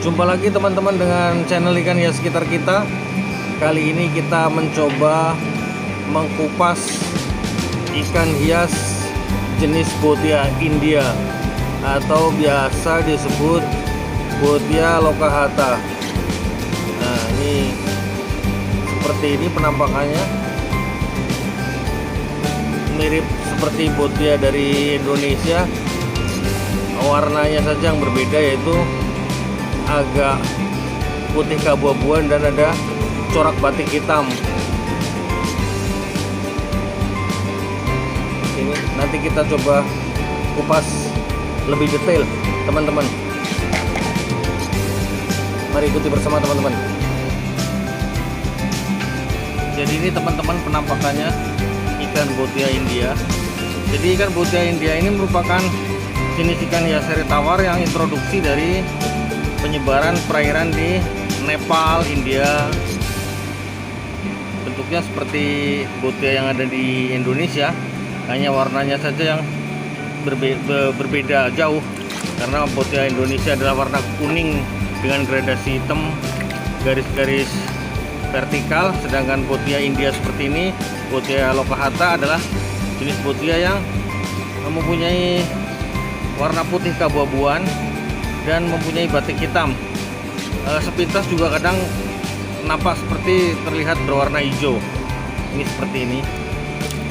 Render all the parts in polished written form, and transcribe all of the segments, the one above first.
Jumpa lagi teman-teman dengan channel ikan hias sekitar kita. Kali ini kita mencoba mengkupas ikan hias jenis Botia India atau biasa disebut Botia locahata. Nah, ini seperti ini penampakannya, mirip seperti Botia dari Indonesia. Warnanya saja yang berbeda, yaitu agak putih keabu-abuan dan ada corak batik hitam. Ini nanti kita coba kupas lebih detail, teman-teman. Mari ikuti bersama teman-teman. Jadi ini teman-teman penampakannya ikan Botia India. Jadi ikan Botia India ini merupakan jenis ikan hias seri tawar yang introduksi dari penyebaran perairan di Nepal, India. Bentuknya seperti Botia yang ada di Indonesia, hanya warnanya saja yang berbeda jauh. Karena Botia Indonesia adalah warna kuning dengan gradasi hitam, garis-garis vertikal, sedangkan Botia India seperti ini, Botia locahata, adalah jenis Botia yang mempunyai warna putih keabu-abuan dan mempunyai batik hitam. Sepintas juga kadang nampak seperti terlihat berwarna hijau. Ini seperti ini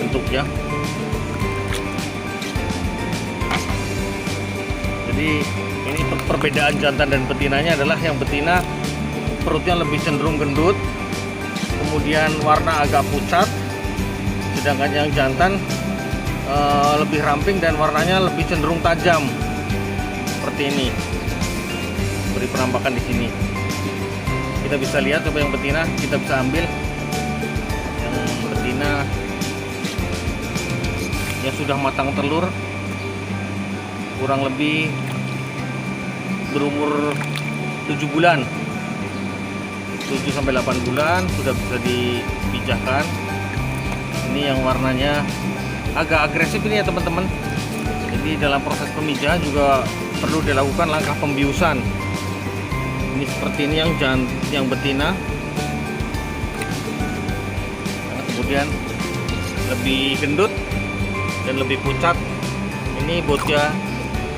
bentuknya. Jadi ini perbedaan jantan dan betinanya adalah yang betina perutnya lebih cenderung gendut, kemudian warna agak pucat, sedangkan yang jantan lebih ramping dan warnanya lebih cenderung tajam seperti ini. Beri penampakan di sini. Kita bisa lihat, coba yang betina kita bisa ambil. Yang betina yang sudah matang telur, kurang lebih berumur 7 bulan, 7-8 bulan sudah bisa dipijahkan. Ini yang warnanya agak agresif ini ya teman-teman. Jadi dalam proses pemijahan juga perlu dilakukan langkah pembiusan. Ini seperti ini yang betina. Nah, kemudian lebih gendut dan lebih pucat. Ini Botia.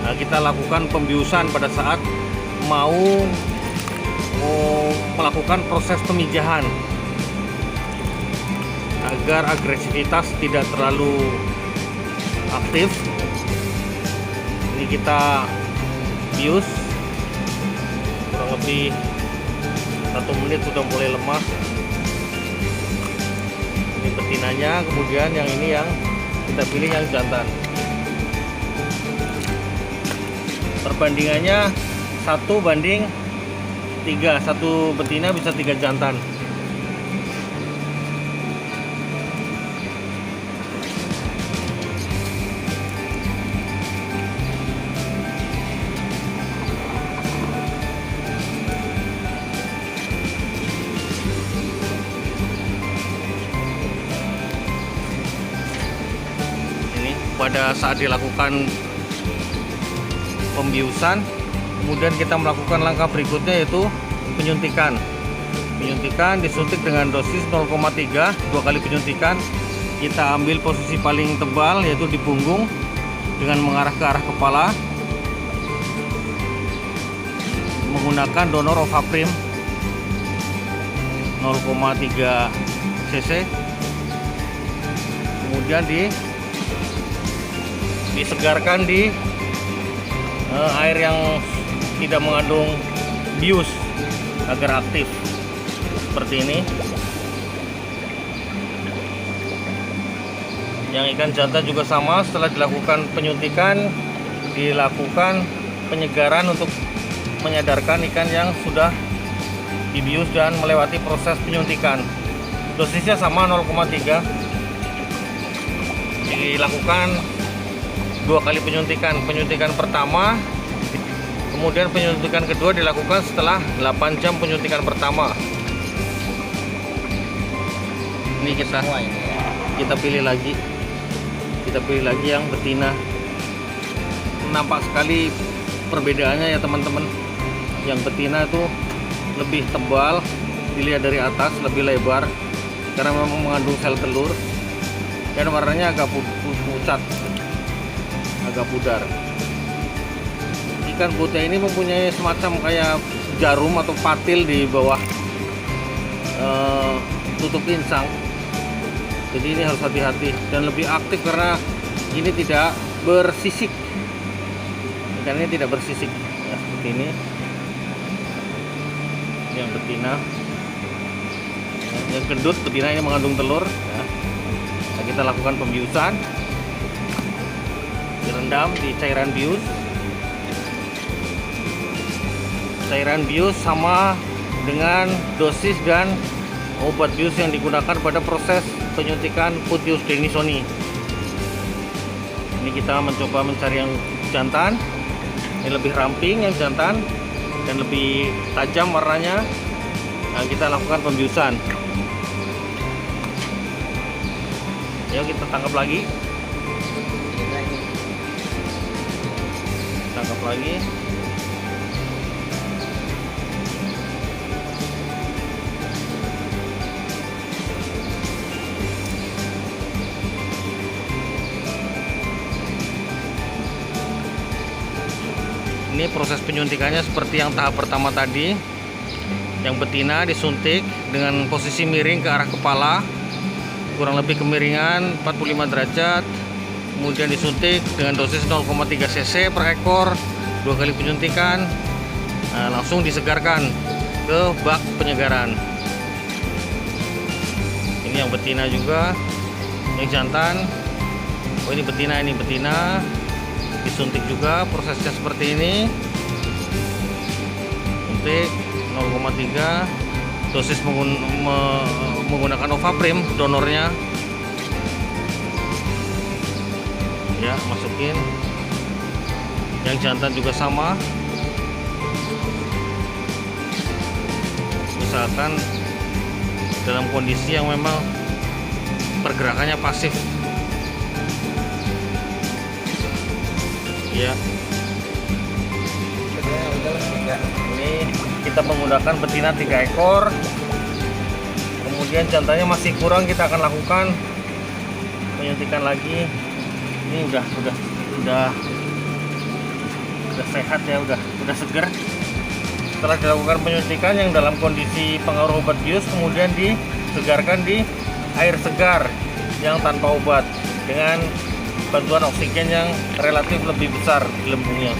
Nah, kita lakukan pembiusan pada saat mau melakukan proses pemijahan agar agresivitas tidak terlalu aktif. Ini kita bius kurang lebih 1 menit, sudah mulai lemah. Ini betinanya, kemudian yang ini yang kita pilih yang jantan. Perbandingannya 1:3, 1 betina bisa 3 jantan. Pada saat dilakukan pembiusan, kemudian kita melakukan langkah berikutnya, yaitu penyuntikan. Penyuntikan disuntik dengan dosis 0,3, 2 kali penyuntikan. Kita ambil posisi paling tebal, yaitu di punggung, dengan mengarah ke arah kepala menggunakan donor Ovaprim 0,3 cc. Kemudian disegarkan di air yang tidak mengandung bius agar aktif seperti ini. Yang ikan jantan juga sama, setelah dilakukan penyuntikan dilakukan penyegaran untuk menyadarkan ikan yang sudah dibius dan melewati proses penyuntikan. Dosisnya sama 0,3, dilakukan 2 kali penyuntikan. Penyuntikan pertama, kemudian penyuntikan kedua dilakukan setelah 8 jam penyuntikan pertama. Ini kita pilih lagi. Kita pilih lagi yang betina. Nampak sekali perbedaannya ya teman-teman. Yang betina itu lebih tebal, dilihat dari atas lebih lebar karena memang mengandung sel telur, dan warnanya agak pucat, agak pudar. Ikan botia ini mempunyai semacam kayak jarum atau patil di bawah tutup insang. Jadi ini harus hati-hati dan lebih aktif karena ini tidak bersisik. Ikan ini tidak bersisik ya, seperti ini. Yang betina, yang gendut betina ini mengandung telur ya. Nah, kita lakukan pembiusan, direndam di cairan bius. Cairan bius sama dengan dosis dan obat bius yang digunakan pada proses penyuntikan Puteus denisoni. Ini kita mencoba mencari yang jantan. Ini lebih ramping yang jantan dan lebih tajam warnanya. Nah, kita lakukan pembiusan. Yuk kita tangkap lagi. Tangkap lagi. Ini proses penyuntikannya seperti yang tahap pertama tadi. Yang betina disuntik dengan posisi miring ke arah kepala, kurang lebih kemiringan 45 derajat. Kemudian disuntik dengan dosis 0,3 cc per ekor, 2 kali penyuntikan. Nah, langsung disegarkan ke bak penyegaran. Ini yang betina juga, yang jantan. Oh ini betina, disuntik juga, prosesnya seperti ini. Suntik 0,3, dosis menggunakan Novaprim donornya ya, masukin. Yang jantan juga sama, misalkan dalam kondisi yang memang pergerakannya pasif ya. Ini kita menggunakan betina 3 ekor, kemudian jantannya masih kurang, kita akan lakukan penyuntikan lagi. Ini udah sehat ya, udah seger. Setelah dilakukan penyuntikan yang dalam kondisi pengaruh obat bius, kemudian disegarkan di air segar yang tanpa obat dengan bantuan oksigen yang relatif lebih besar gelembungnya.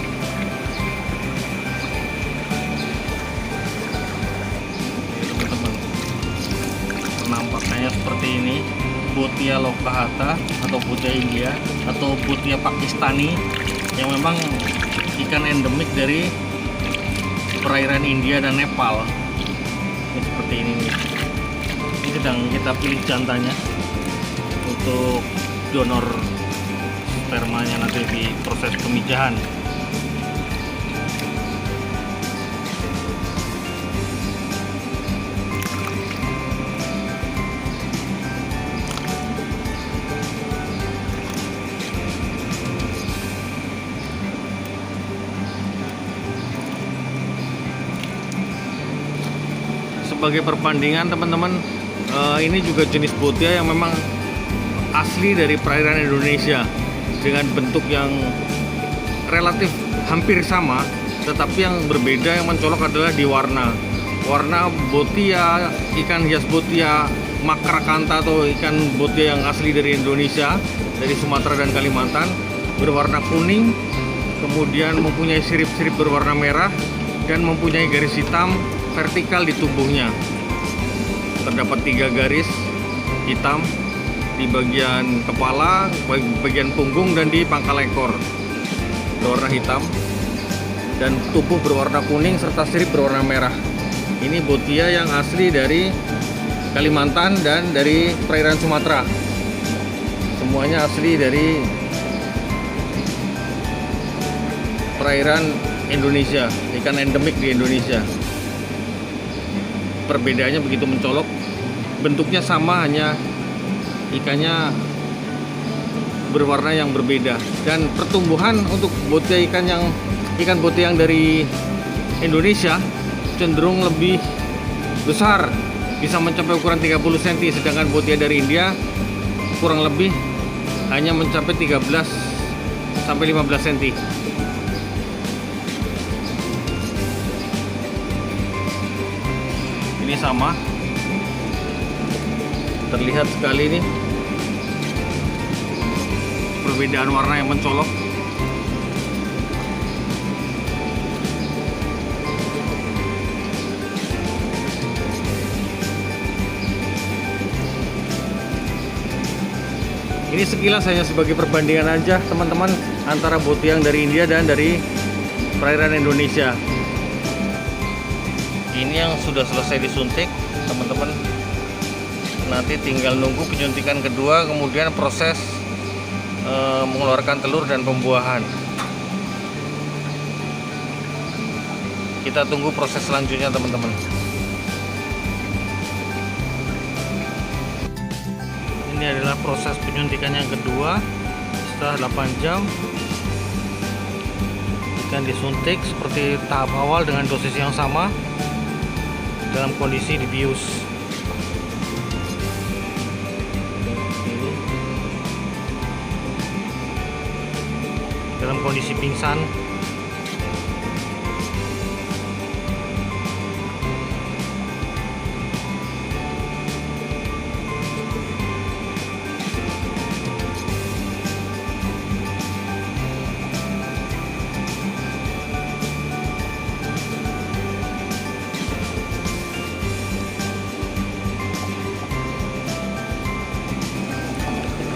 Penampakannya seperti ini. Botia locahata atau Botia India atau Botia Pakistani yang memang ikan endemik dari perairan India dan Nepal. Ini seperti ini nih. Ini sedang kita pilih jantannya untuk donor spermanya nanti di proses pemijahan. Sebagai perbandingan teman-teman, ini juga jenis botia yang memang asli dari perairan Indonesia dengan bentuk yang relatif hampir sama, tetapi yang berbeda yang mencolok adalah di warna. Warna botia, ikan hias botia makrakanta atau ikan botia yang asli dari Indonesia, dari Sumatera dan Kalimantan, berwarna kuning, kemudian mempunyai sirip-sirip berwarna merah dan mempunyai garis hitam vertikal di tubuhnya. Terdapat 3 garis hitam di bagian kepala, bagian punggung, dan di pangkal ekor berwarna hitam, dan tubuh berwarna kuning serta sirip berwarna merah. Ini botia yang asli dari Kalimantan dan dari perairan Sumatera. Semuanya asli dari perairan Indonesia, ikan endemik di Indonesia. Perbedaannya begitu mencolok, bentuknya sama, hanya ikannya berwarna yang berbeda. Dan pertumbuhan untuk botia ikan botia yang dari Indonesia cenderung lebih besar, bisa mencapai ukuran 30 cm, sedangkan botia dari India kurang lebih hanya mencapai 13 sampai 15 cm. Ini sama, terlihat sekali ini perbedaan warna yang mencolok. Ini sekilas hanya sebagai perbandingan aja teman-teman, antara botia yang dari India dan dari perairan Indonesia. Ini yang sudah selesai disuntik teman-teman. Nanti tinggal nunggu penyuntikan kedua, kemudian proses mengeluarkan telur dan pembuahan. Kita tunggu proses selanjutnya teman-teman. Ini adalah proses penyuntikan yang kedua. Setelah 8 jam ikan disuntik seperti tahap awal dengan dosis yang sama dalam kondisi dibius. Dalam kondisi pingsan.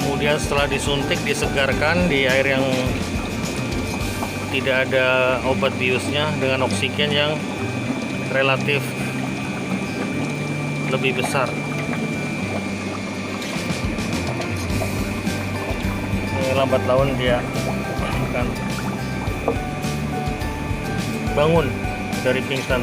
Kemudian setelah disuntik disegarkan di air yang tidak ada obat biusnya dengan oksigen yang relatif lebih besar. Lambat laun dia akan bangun dari pingsan.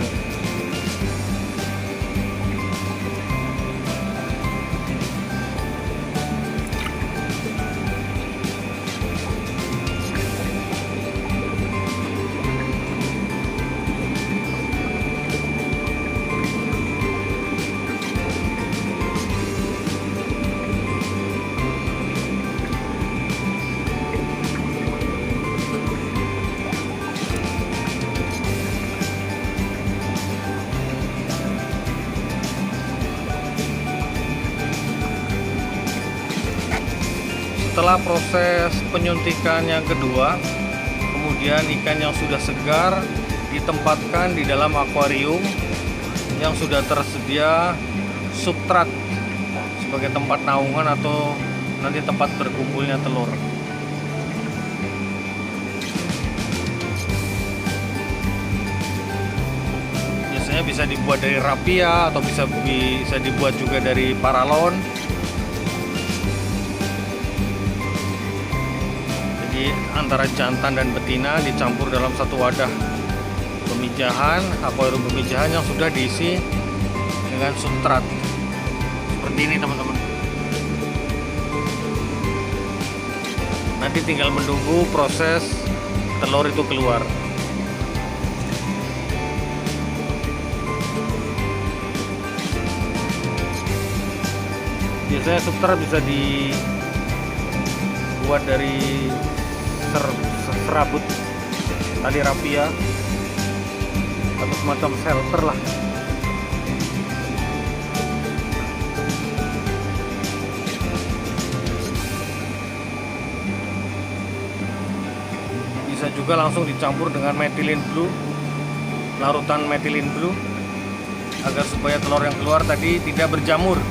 Setelah proses penyuntikan yang kedua, kemudian ikan yang sudah segar ditempatkan di dalam akuarium yang sudah tersedia substrat sebagai tempat naungan atau nanti tempat berkumpulnya telur. Biasanya bisa dibuat dari rapia atau bisa dibuat juga dari paralon. Antara jantan dan betina dicampur dalam satu wadah pemijahan, akuarium pemijahan yang sudah diisi dengan substrat seperti ini teman-teman. Nanti tinggal menunggu proses telur itu keluar. Biasanya substrat bisa dibuat dari serabut tali rapia atau semacam shelter lah. Bisa juga langsung dicampur dengan methylene blue, larutan methylene blue, agar supaya telur yang keluar tadi tidak berjamur.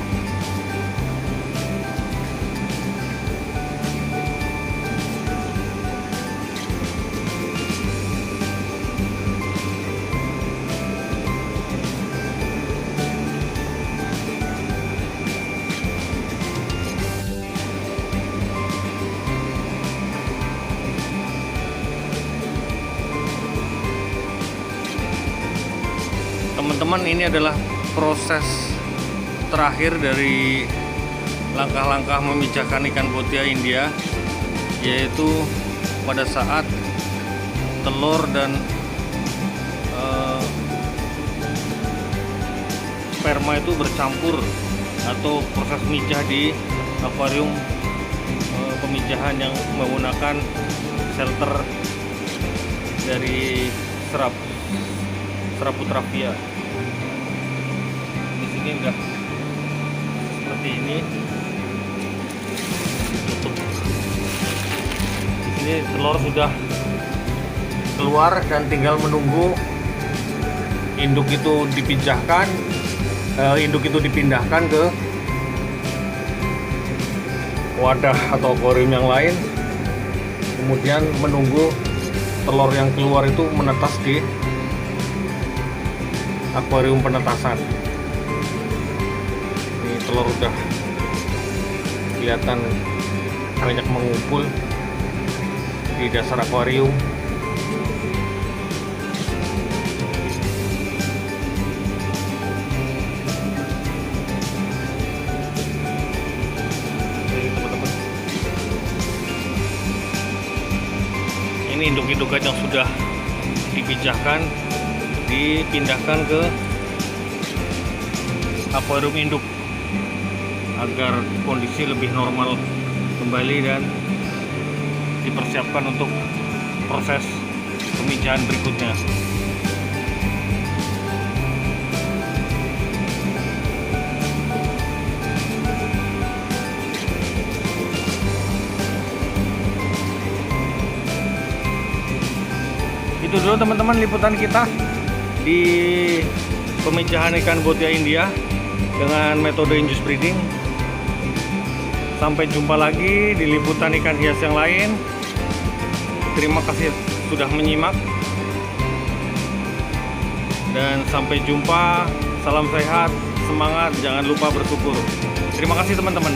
Teman-teman, ini adalah proses terakhir dari langkah-langkah memijahkan ikan botia India, yaitu pada saat telur dan sperma itu bercampur atau proses mijah di akuarium pemijahan yang menggunakan shelter dari Seraputrafia. Di sini udah seperti ini. Tutup. Di sini telur sudah keluar dan tinggal menunggu induk itu dipindahkan ke wadah atau akuarium yang lain, kemudian menunggu telur yang keluar itu menetas di akuarium penetasan. Ini telur udah kelihatan banyak mengumpul di dasar akuarium. Ini induk-indukan yang sudah dipijahkan, dipindahkan ke akuarium induk agar kondisi lebih normal kembali dan dipersiapkan untuk proses pemijahan berikutnya. Itu dulu teman-teman liputan kita di pemijahan ikan botia India dengan metode induced breeding. Sampai jumpa lagi di liputan ikan hias yang lain. Terima kasih sudah menyimak dan sampai jumpa. Salam sehat, semangat, jangan lupa bersyukur. Terima kasih teman-teman.